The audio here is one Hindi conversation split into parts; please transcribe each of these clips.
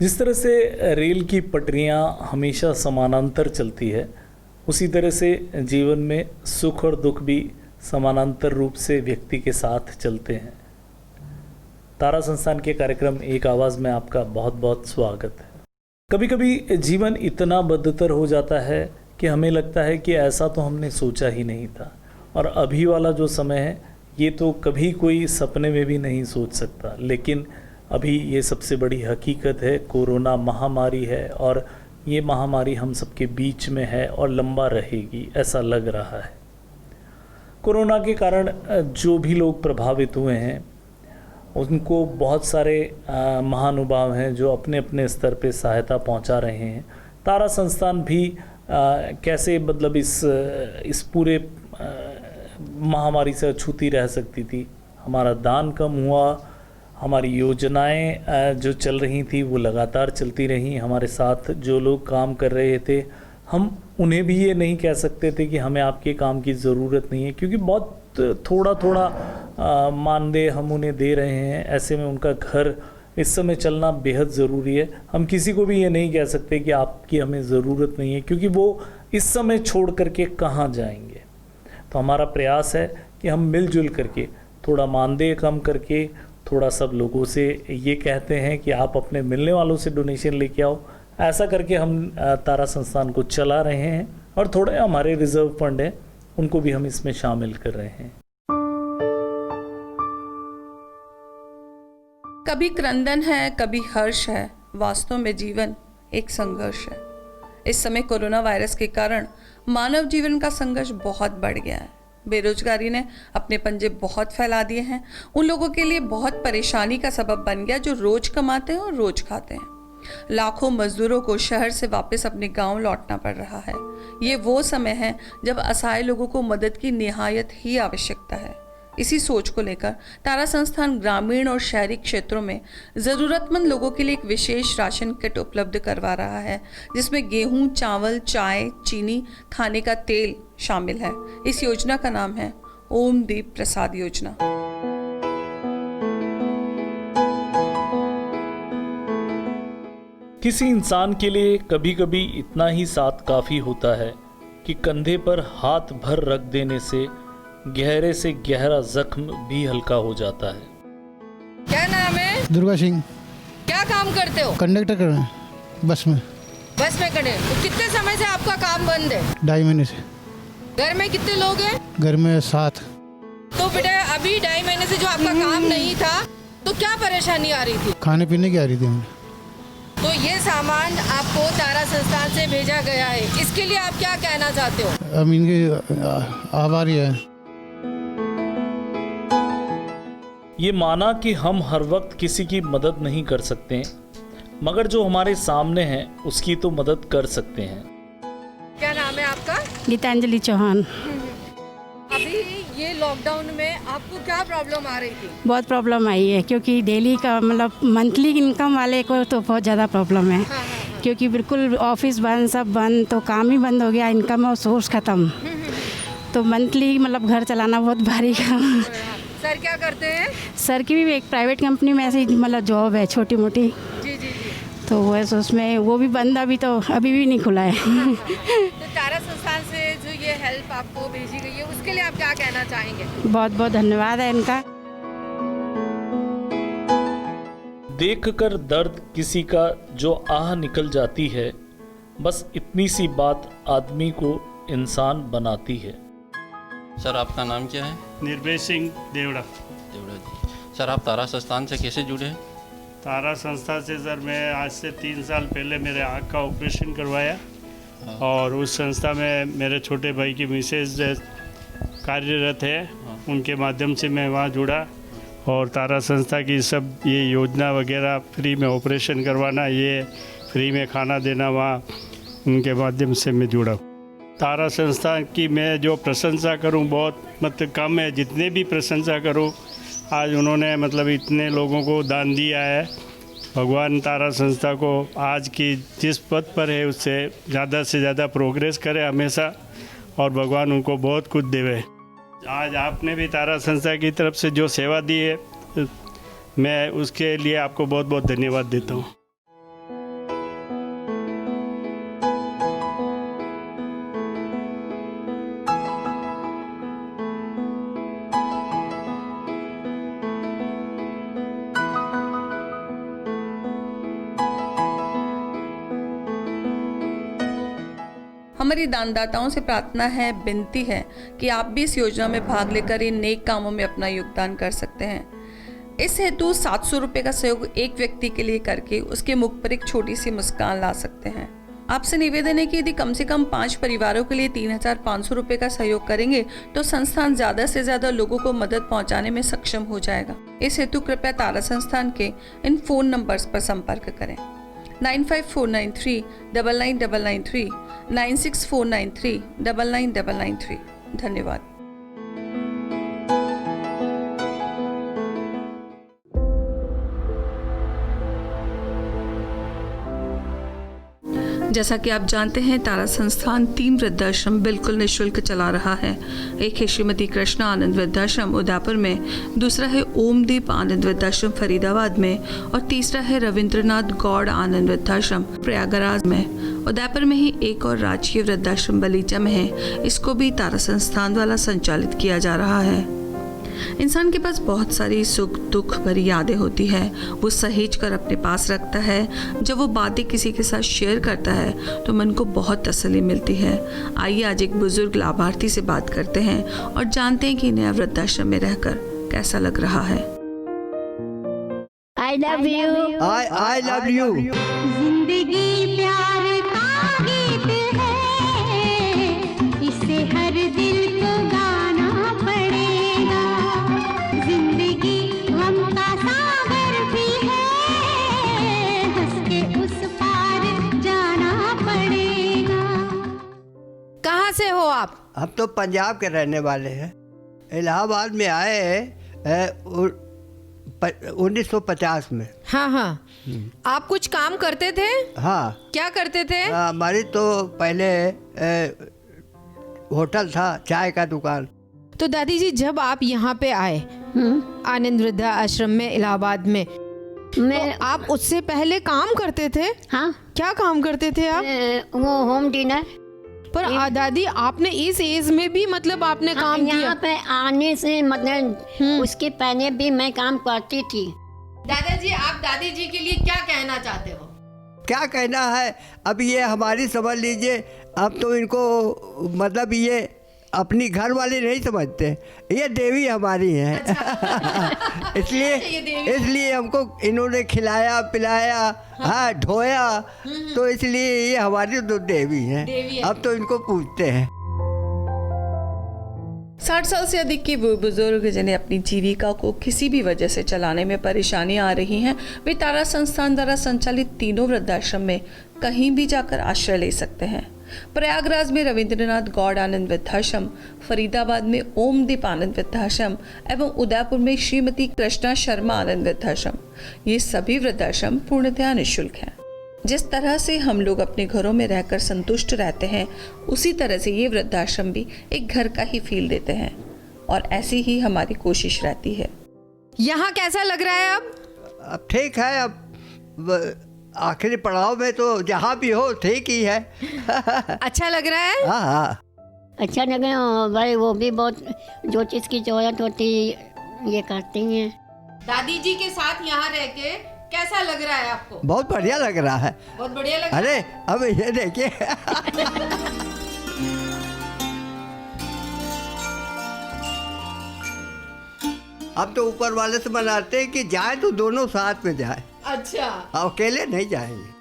जिस तरह से रेल की पटरियां हमेशा समानांतर चलती है, उसी तरह से जीवन में सुख और दुख भी समानांतर रूप से व्यक्ति के साथ चलते हैं। तारा संस्थान के कार्यक्रम एक आवाज़ में आपका बहुत बहुत स्वागत है। कभी कभी जीवन इतना बदतर हो जाता है कि हमें लगता है कि ऐसा तो हमने सोचा ही नहीं था, और अभी वाला जो समय है ये तो कभी कोई सपने में भी नहीं सोच सकता। लेकिन अभी ये सबसे बड़ी हकीकत है, कोरोना महामारी है, और ये महामारी हम सबके बीच में है और लंबा रहेगी ऐसा लग रहा है। कोरोना के कारण जो भी लोग प्रभावित हुए हैं उनको बहुत सारे महानुभाव हैं जो अपने अपने स्तर पे सहायता पहुंचा रहे हैं। तारा संस्थान भी कैसे मतलब इस पूरे महामारी से अछूती रह सकती थी। हमारा दान कम हुआ, हमारी योजनाएं जो चल रही थी वो लगातार चलती रहीं। हमारे साथ जो लोग काम कर रहे थे हम उन्हें भी ये नहीं कह सकते थे कि हमें आपके काम की ज़रूरत नहीं है, क्योंकि बहुत थोड़ा थोड़ा मानदेय हम उन्हें दे रहे हैं। ऐसे में उनका घर इस समय चलना बेहद ज़रूरी है। हम किसी को भी ये नहीं कह सकते कि आपकी हमें ज़रूरत नहीं है, क्योंकि वो इस समय छोड़ करके कहाँ जाएंगे। तो हमारा प्रयास है कि हम मिलजुल करके थोड़ा मानदेय कम करके थोड़ा सब लोगों से ये कहते हैं कि आप अपने मिलने वालों से डोनेशन लेके आओ। ऐसा करके हम तारा संस्थान को चला रहे हैं, और थोड़े हमारे रिजर्व फंड हैं उनको भी हम इसमें शामिल कर रहे हैं। कभी क्रंदन है, कभी हर्ष है। वास्तव में जीवन एक संघर्ष है। इस समय कोरोना वायरस के कारण मानव जीवन का संघर्ष बहुत बढ़ गया है। बेरोजगारी ने अपने पंजे बहुत फैला दिए हैं। उन लोगों के लिए बहुत परेशानी का सबब बन गया जो रोज कमाते हैं और रोज खाते हैं। लाखों मजदूरों को शहर से वापस अपने गांव लौटना पड़ रहा है। ये वो समय है जब असहाय लोगों को मदद की निहायत ही आवश्यकता है। इसी सोच को लेकर तारा संस्थान ग्रामीण और शहरी क्षेत्रों में ज़रूरतमंद लोगों के लिए एक विशेष राशन किट उपलब्ध करवा रहा है, जिसमें गेहूं, चावल, चाय, चीनी, खाने का तेल शामिल है। इस योजना का नाम है ओम दीप प्रसाद योजना। किसी इंसान के लिए कभी कभी इतना ही साथ काफ़ी होता है कि कंधे पर हाथ भर रख देने से गहरे से गहरा जख्म भी हल्का हो जाता है। क्या नाम है? दुर्गा सिंह। क्या काम करते हो? कंडक्टर कर रहे हैं बस में। बस में खड़े। तो कितने समय से आपका काम बंद है? 2.5 महीने से। घर में कितने लोग हैं? घर में 7। तो बेटा अभी 2.5 महीने से जो आपका काम नहीं था तो क्या परेशानी आ रही थी? खाने पीने की आ रही थी हमें। तो ये सामान आपको तारा संस्थान से भेजा गया है, इसके लिए आप क्या कहना चाहते हो? हम इनके आभारी है। ये माना कि हम हर वक्त किसी की मदद नहीं कर सकते, मगर जो हमारे सामने है उसकी तो मदद कर सकते हैं। क्या नाम है आपका? गीतांजलि चौहान। अभी ये लॉकडाउन में आपको क्या प्रॉब्लम आ रही थी? बहुत प्रॉब्लम आई है, क्योंकि डेली का मतलब मंथली इनकम वाले को तो बहुत ज़्यादा प्रॉब्लम है। क्योंकि बिल्कुल ऑफिस बंद, सब बंद, तो काम ही बंद हो गया, इनकम और सोर्स ख़त्म। तो मंथली मतलब घर चलाना बहुत भारी काम। सर क्या करते हैं? सर की भी एक प्राइवेट कंपनी में ऐसी मतलब जॉब है छोटी मोटी। जी जी जी। तो वैसे उसमें वो भी बंद अभी भी नहीं खुला है। तो तारा संस्थान से जो ये हेल्प आपको भेजी गई है उसके लिए आप क्या कहना चाहेंगे? बहुत बहुत धन्यवाद है इनका। देखकर दर्द किसी का जो आह निकल जाती है, बस इतनी सी बात आदमी को इंसान बनाती है। सर आपका नाम क्या है? निर्भय सिंह देवड़ा। देवड़ा जी। सर आप तारा संस्थान से कैसे जुड़े हैं? तारा संस्था से सर मैं आज से 3 साल पहले मेरे आँख का ऑपरेशन करवाया, और उस संस्था में मेरे छोटे भाई की मिसेज कार्यरत है। उनके माध्यम से मैं वहाँ जुड़ा, और तारा संस्था की सब ये योजना वगैरह, फ्री में ऑपरेशन करवाना, ये फ्री में खाना देना, वहाँ उनके माध्यम से मैं जुड़ा। तारा संस्था की मैं जो प्रशंसा करूं बहुत मतलब कम है। जितने भी प्रशंसा करूं, आज उन्होंने मतलब इतने लोगों को दान दिया है। भगवान तारा संस्था को आज की जिस पद पर है उससे ज़्यादा से ज़्यादा प्रोग्रेस करे हमेशा, और भगवान उनको बहुत कुछ देवे। आज आपने भी तारा संस्था की तरफ से जो सेवा दी है, मैं उसके लिए आपको बहुत बहुत धन्यवाद देता हूँ। हमारी दानदाताओं से प्रार्थना है, विनती है कि आप भी इस योजना में भाग लेकर इन नेक कामों में अपना योगदान कर सकते हैं। इस हेतु 700 रुपये का सहयोग एक व्यक्ति के लिए करके उसके मुख पर एक छोटी सी मुस्कान ला सकते हैं। आपसे निवेदन है कि यदि कम से कम 5 परिवारों के लिए 3500 रुपये का सहयोग करेंगे तो संस्थान ज्यादा से ज्यादा लोगों को मदद पहुंचाने में सक्षम हो जाएगा। इस हेतु कृपया तारा संस्थान के इन फोन नंबर्स पर संपर्क करें 95493 99993 96493 99993। धन्यवाद। जैसा कि आप जानते हैं, तारा संस्थान 3 वृद्धाश्रम बिल्कुल निःशुल्क चला रहा है। एक है श्रीमती कृष्णा आनंद वृद्धाश्रम उदयपुर में, दूसरा है ओमदीप आनंद वृद्धाश्रम फरीदाबाद में और तीसरा है रविंद्रनाथ गौड़ आनंद वृद्धाश्रम प्रयागराज में। उदयपुर में ही एक और राजकीय वृद्धाश्रम बलीचा में है, इसको भी तारा संस्थान द्वारा संचालित किया जा रहा है। इंसान के पास बहुत सारी सुख दुख भरी यादें होती है, वो सहेज कर अपने पास रखता है। जब वो बातें किसी के साथ शेयर करता है तो मन को बहुत तसल्ली मिलती है। आइए आज एक बुजुर्ग लाभार्थी से बात करते हैं और जानते हैं कि नया वृद्धाश्रम में रहकर कैसा लग रहा है। I love you. I love you. जिंदगी प्यार का गीत है, इसे हर दिल को गाना पड़ेगा। जिंदगी गम का सागर भी है, हंस के उस पार जाना पड़ेगा। कहाँ से हो आप? हम तो पंजाब के रहने वाले हैं। इलाहाबाद में आए हैं 1950 में। हाँ हाँ। आप कुछ काम करते थे? हाँ। क्या करते थे? हमारी तो पहले होटल था, चाय का दुकान। तो दादी जी, जब आप यहाँ पे आए आनंद वृद्धा आश्रम में इलाहाबाद में, मैं तो आप उससे पहले काम करते थे? हाँ, क्या काम करते थे आप? वो होम डिनर। पर दादी, आपने इस एज में भी मतलब आपने काम किया? यहाँ पे आने से मतलब उसके पहले भी मैं काम करती थी। दादाजी, आप दादी जी के लिए क्या कहना चाहते हो? क्या कहना है, अब ये हमारी समझ लीजिए। अब तो इनको मतलब ये अपनी घर वाली नहीं समझते, ये देवी हमारी है। अच्छा। इसलिए हमको इन्होंने खिलाया पिलाया, हाँ ढोया, तो इसलिए ये हमारी तो देवी है। अब तो इनको पूछते हैं। 60 साल से अधिक के वो बुजुर्ग जिन्हें अपनी जीविका को किसी भी वजह से चलाने में परेशानियां आ रही हैं, वे तारा संस्थान द्वारा संचालित तीनों वृद्धाश्रम में कहीं भी जाकर आश्रय ले सकते हैं। प्रयागराज में रविंद्रनाथ गौड़ आनंद वृद्धाश्रम, फरीदाबाद में ओमदीप आनंद वृद्धाश्रम एवं उदयपुर में श्रीमती कृष्णा शर्मा आनंद वृद्धाश्रम। ये सभी वृद्धाश्रम पूर्णतया निःशुल्क हैं। जिस तरह से हम लोग अपने घरों में रहकर संतुष्ट रहते हैं, उसी तरह से ये वृद्धाश्रम भी एक घर का ही फील देते हैं और ऐसी ही हमारी कोशिश रहती है। यहाँ कैसा लग रहा है अब ठीक है। अब आखिरी पड़ाव में तो जहाँ भी हो ठीक ही है। अच्छा लग रहा है? हाँ हाँ, अच्छा लगे भाई। वो भी बहुत जो चीज़ की जरूरत होती ये करती हैं। दादी जी के साथ यहाँ रह के कैसा लग रहा है आपको? बहुत बढ़िया लग रहा है। बहुत बढ़िया लग रहा है। अरे अब ये देखिए। अब तो ऊपर वाले से मनाते हैं कि जाए तो दोनों साथ में जाए। अच्छा। अकेले नहीं जाएंगे।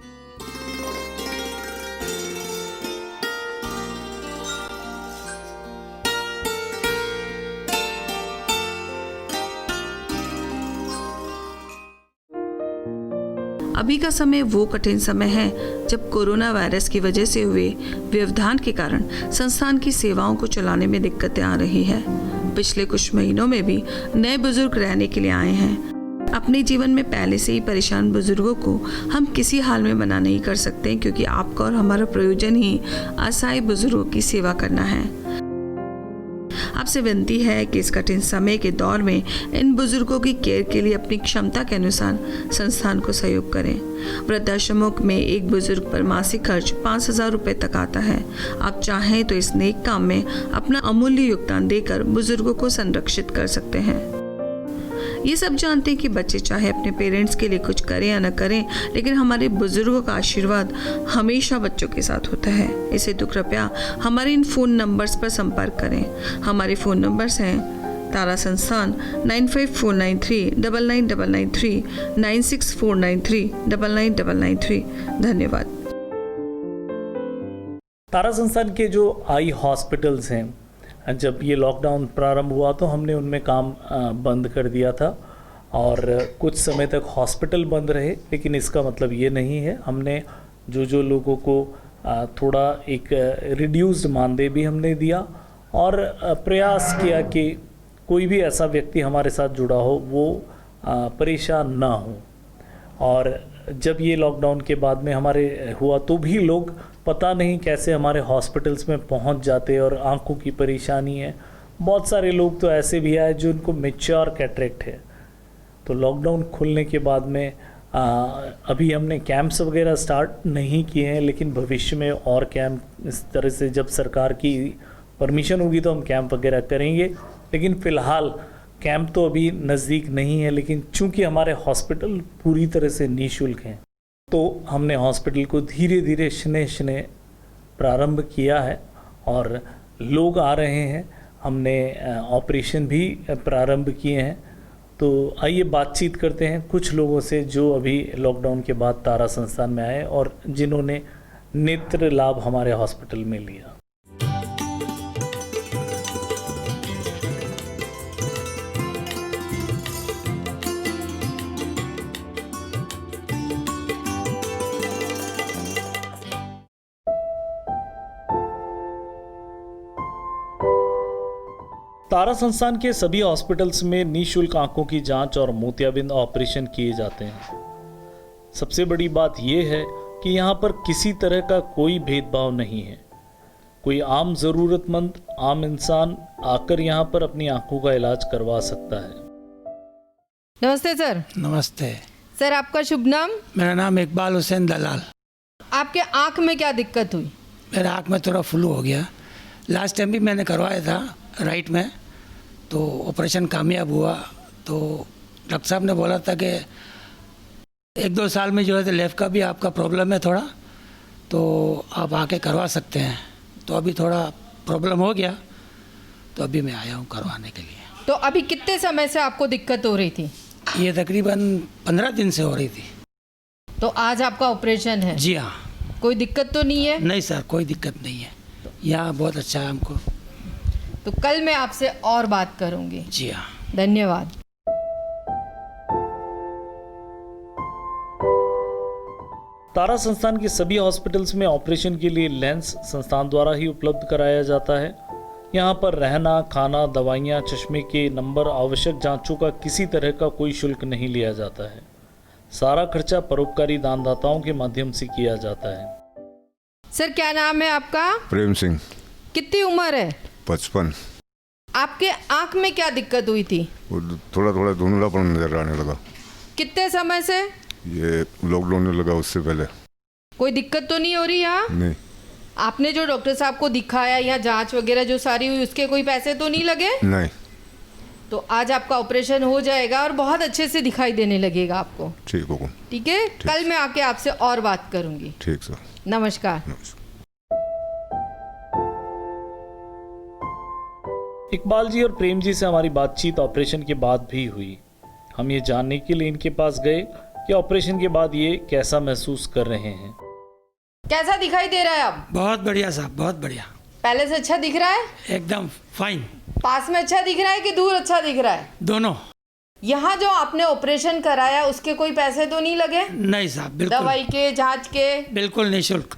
अभी का समय वो कठिन समय है जब कोरोना वायरस की वजह से हुए व्यवधान के कारण संस्थान की सेवाओं को चलाने में दिक्कतें आ रही है। पिछले कुछ महीनों में भी नए बुजुर्ग रहने के लिए आए हैं। अपने जीवन में पहले से ही परेशान बुजुर्गों को हम किसी हाल में मना नहीं कर सकते, क्योंकि आपका और हमारा प्रयोजन ही असहाय बुजुर्गों की सेवा करना है। आपसे विनती है कि इस कठिन समय के दौर में इन बुजुर्गों की केयर के लिए अपनी क्षमता के अनुसार संस्थान को सहयोग करें। वृद्धाश्रमों में एक बुजुर्ग पर मासिक खर्च 5,000 रुपये तक आता है। आप चाहें तो इस नेक काम में अपना अमूल्य योगदान देकर बुजुर्गों को संरक्षित कर सकते हैं। ये सब जानते हैं कि बच्चे चाहे अपने पेरेंट्स के लिए कुछ करें या न करें, लेकिन हमारे बुजुर्गों का आशीर्वाद हमेशा बच्चों के साथ होता है। इसे तो कृपया हमारे इन फ़ोन नंबर्स पर संपर्क करें। हमारे फ़ोन नंबर्स हैं तारा संस्थान 9549399993, 9649399993। धन्यवाद। तारा संस्थान के जो आई हॉस्पिटल्स हैं, जब ये लॉकडाउन प्रारंभ हुआ तो हमने उनमें काम बंद कर दिया था और कुछ समय तक हॉस्पिटल बंद रहे, लेकिन इसका मतलब ये नहीं है। हमने जो लोगों को थोड़ा एक रिड्यूस्ड मानदेय भी हमने दिया और प्रयास किया कि कोई भी ऐसा व्यक्ति हमारे साथ जुड़ा हो वो परेशान ना हो। और जब ये लॉकडाउन के बाद में हमारे हुआ तो भी लोग पता नहीं कैसे हमारे हॉस्पिटल्स में पहुंच जाते और आंखों की परेशानी है। बहुत सारे लोग तो ऐसे भी आए जो उनको मैच्योर कैटरेक्ट है। तो लॉकडाउन खुलने के बाद में अभी हमने कैंप्स वगैरह स्टार्ट नहीं किए हैं, लेकिन भविष्य में और कैंप इस तरह से जब सरकार की परमिशन होगी तो हम कैंप वगैरह करेंगे। लेकिन फ़िलहाल कैंप तो अभी नज़दीक नहीं है, लेकिन चूंकि हमारे हॉस्पिटल पूरी तरह से निःशुल्क हैं तो हमने हॉस्पिटल को धीरे धीरे शनय प्रारंभ किया है और लोग आ रहे हैं। हमने ऑपरेशन भी प्रारंभ किए हैं। तो आइए बातचीत करते हैं कुछ लोगों से जो अभी लॉकडाउन के बाद तारा संस्थान में आए और जिन्होंने नेत्र लाभ हमारे हॉस्पिटल में लिया। तारा संस्थान के सभी हॉस्पिटल्स में निःशुल्क आंखों की जांच और मोतियाबिंद ऑपरेशन किए जाते हैं। सबसे बड़ी बात यह है कि यहाँ पर किसी तरह का कोई भेदभाव नहीं है। कोई आम ज़रूरतमंद आम इंसान आकर यहाँ पर अपनी आंखों का इलाज करवा सकता है। नमस्ते सर। नमस्ते। सर आपका शुभ नाम? मेरा नाम इकबाल हुसैन दलाल। आपके आँख में क्या दिक्कत हुई? मेरे आँख में थोड़ा फ्लू हो गया। लास्ट टाइम भी मैंने करवाया था राइट में, तो ऑपरेशन कामयाब हुआ। तो डॉक्टर साहब ने बोला था कि 1-2 साल में जो है तो लेफ्ट का भी आपका प्रॉब्लम है थोड़ा, तो आप आके करवा सकते हैं। तो अभी थोड़ा प्रॉब्लम हो गया तो अभी मैं आया हूँ करवाने के लिए। तो अभी कितने समय से आपको दिक्कत हो रही थी? ये तकरीबन 15 दिन से हो रही थी। तो आज आपका ऑपरेशन है? जी हाँ। कोई दिक्कत तो नहीं है? नहीं सर, कोई दिक्कत नहीं है। यहाँ बहुत अच्छा है हमको। तो कल मैं आपसे और बात करूंगी। जी हाँ। धन्यवाद। तारा संस्थान के सभी हॉस्पिटल्स में ऑपरेशन के लिए लेंस संस्थान द्वारा ही उपलब्ध कराया जाता है। यहाँ पर रहना, खाना, दवाइयाँ, चश्मे के नंबर, आवश्यक जांचों का किसी तरह का कोई शुल्क नहीं लिया जाता है। सारा खर्चा परोपकारी दानदाताओं के माध्यम से किया जाता है। सर क्या नाम है आपका? प्रेम सिंह। कितनी उम्र है? 55। आपके आँख में क्या दिक्कत हुई थी? वो थोड़ा थोड़ा धुंधलापन नजर आने लगा। कितने समय से? ये लॉकडाउन में लगा, उससे पहले। कोई दिक्कत तो नहीं हो रही यहाँ? नहीं। आपने जो डॉक्टर साहब को दिखाया या जांच वगैरह जो सारी हुई उसके कोई पैसे तो नहीं लगे? नहीं। तो आज आपका ऑपरेशन हो जाएगा और बहुत अच्छे से दिखाई देने लगेगा आपको। ठीक होगा। ठीक है, कल मैं आके आपसे और बात करूंगी। ठीक सर। नमस्कार। इकबाल जी और प्रेम जी से हमारी बातचीत ऑपरेशन के बाद भी हुई। हम ये जानने के लिए इनके पास गए कि ऑपरेशन के बाद ये कैसा महसूस कर रहे हैं। कैसा दिखाई दे रहा है अब? बहुत बढ़िया साहब, बहुत बढ़िया। पहले से अच्छा दिख रहा है? एकदम फाइन। पास में अच्छा दिख रहा है कि दूर अच्छा दिख रहा है? दोनों। यहाँ जो आपने ऑपरेशन कराया उसके कोई पैसे तो नहीं लगे? नहीं साहब, बिल्कुल। दवाई के, जांच के? बिल्कुल निःशुल्क।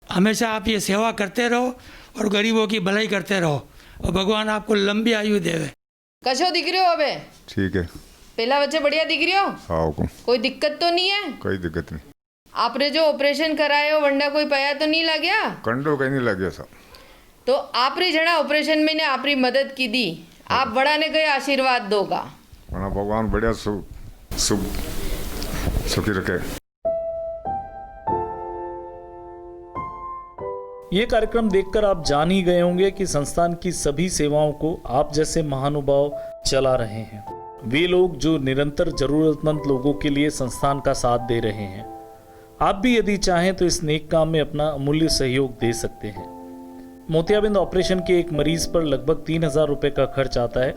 हमेशा आप ये सेवा करते रहो और गरीबों की भलाई करते रहो और भगवान आपको लंबी आयु देवे। कशो दिख रहे हो अबे? ठीक है। पहला बच्चे बढ़िया दिख रहे हो? हाँ। कोई दिक्कत तो नहीं है? कोई दिक्कत नहीं। आपने जो ऑपरेशन कराए हो वंडा कोई पया तो नहीं लग गया? कंडो कहीं नहीं लग गया साहब। तो आपरी जड़ा ऑपरेशन में ने आपरी मदद की दी, आप बड़ा ने गए आशीर्वाद दोगा। भगवान बढ़िया सुखी रखे। ये कार्यक्रम देखकर आप जान ही गए होंगे कि संस्थान की सभी सेवाओं को आप जैसे महानुभाव चला रहे हैं। वे लोग जो निरंतर जरूरतमंद लोगों के लिए संस्थान का साथ दे रहे हैं। आप भी यदि चाहें तो इस नेक काम में अपना अमूल्य सहयोग दे सकते हैं। मोतियाबिंद ऑपरेशन के एक मरीज पर लगभग 3,000 रुपये का खर्च आता है।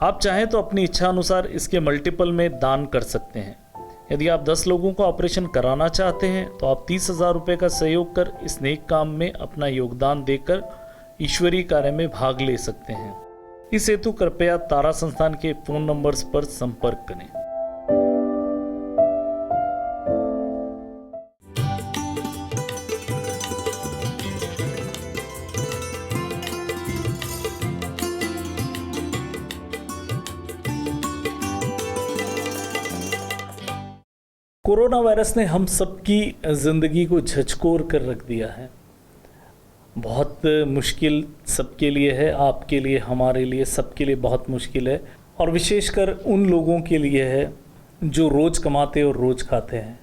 आप चाहें तो अपनी इच्छा अनुसार इसके मल्टीपल में दान कर सकते हैं। यदि आप 10 लोगों का ऑपरेशन कराना चाहते हैं तो आप 30,000 रुपये का सहयोग कर इस नेक काम में अपना योगदान देकर ईश्वरीय कार्य में भाग ले सकते हैं। इस हेतु कृपया तारा संस्थान के फोन नंबर्स पर संपर्क करें। कोरोना वायरस ने हम सबकी ज़िंदगी को झकझोर कर रख दिया है। बहुत मुश्किल सबके लिए है, आपके लिए, हमारे लिए, सबके लिए बहुत मुश्किल है, और विशेषकर उन लोगों के लिए है जो रोज़ कमाते और रोज़ खाते हैं।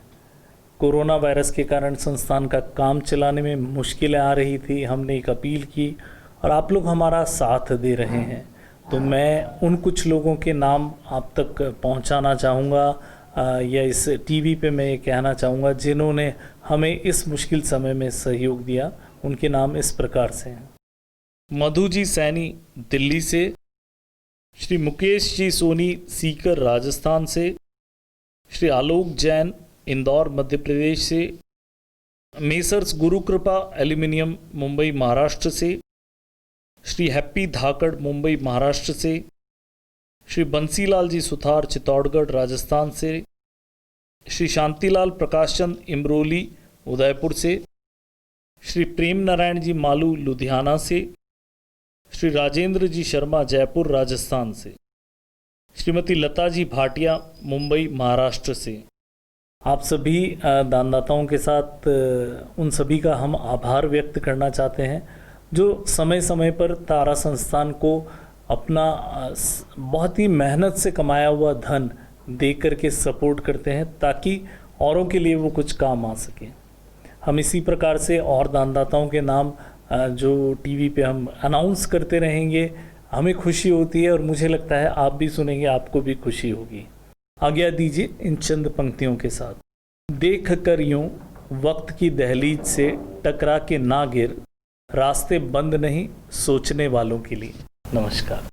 कोरोना वायरस के कारण संस्थान का काम चलाने में मुश्किलें आ रही थी। हमने एक अपील की और आप लोग हमारा साथ दे रहे हैं, तो मैं उन कुछ लोगों के नाम आप तक पहुंचाना चाहूँगा, या इस टीवी पे मैं ये कहना चाहूँगा जिन्होंने हमें इस मुश्किल समय में सहयोग दिया। उनके नाम इस प्रकार से हैं: मधु जी सैनी दिल्ली से, श्री मुकेश जी सोनी सीकर राजस्थान से, श्री आलोक जैन इंदौर मध्य प्रदेश से, मेसर्स गुरुकृपा एल्यूमिनियम मुंबई महाराष्ट्र से, श्री हैप्पी धाकड़ मुंबई महाराष्ट्र से, श्री बंसीलाल जी सुथार चित्तौड़गढ़ राजस्थान से, श्री शांतिलाल प्रकाशचंद इमरोली उदयपुर से, श्री प्रेम नारायण जी मालू लुधियाना से, श्री राजेंद्र जी शर्मा जयपुर राजस्थान से, श्रीमती लता जी भाटिया मुंबई महाराष्ट्र से। आप सभी दानदाताओं के साथ उन सभी का हम आभार व्यक्त करना चाहते हैं जो समय समय पर तारा संस्थान को अपना बहुत ही मेहनत से कमाया हुआ धन दे करके सपोर्ट करते हैं ताकि औरों के लिए वो कुछ काम आ सके। हम इसी प्रकार से और दानदाताओं के नाम जो टीवी पे हम अनाउंस करते रहेंगे। हमें खुशी होती है और मुझे लगता है आप भी सुनेंगे, आपको भी खुशी होगी। आज्ञा दीजिए इन चंद पंक्तियों के साथ। देख कर यूं वक्त की दहलीज से टकरा के ना गिर, रास्ते बंद नहीं सोचने वालों के लिए। नमस्कार।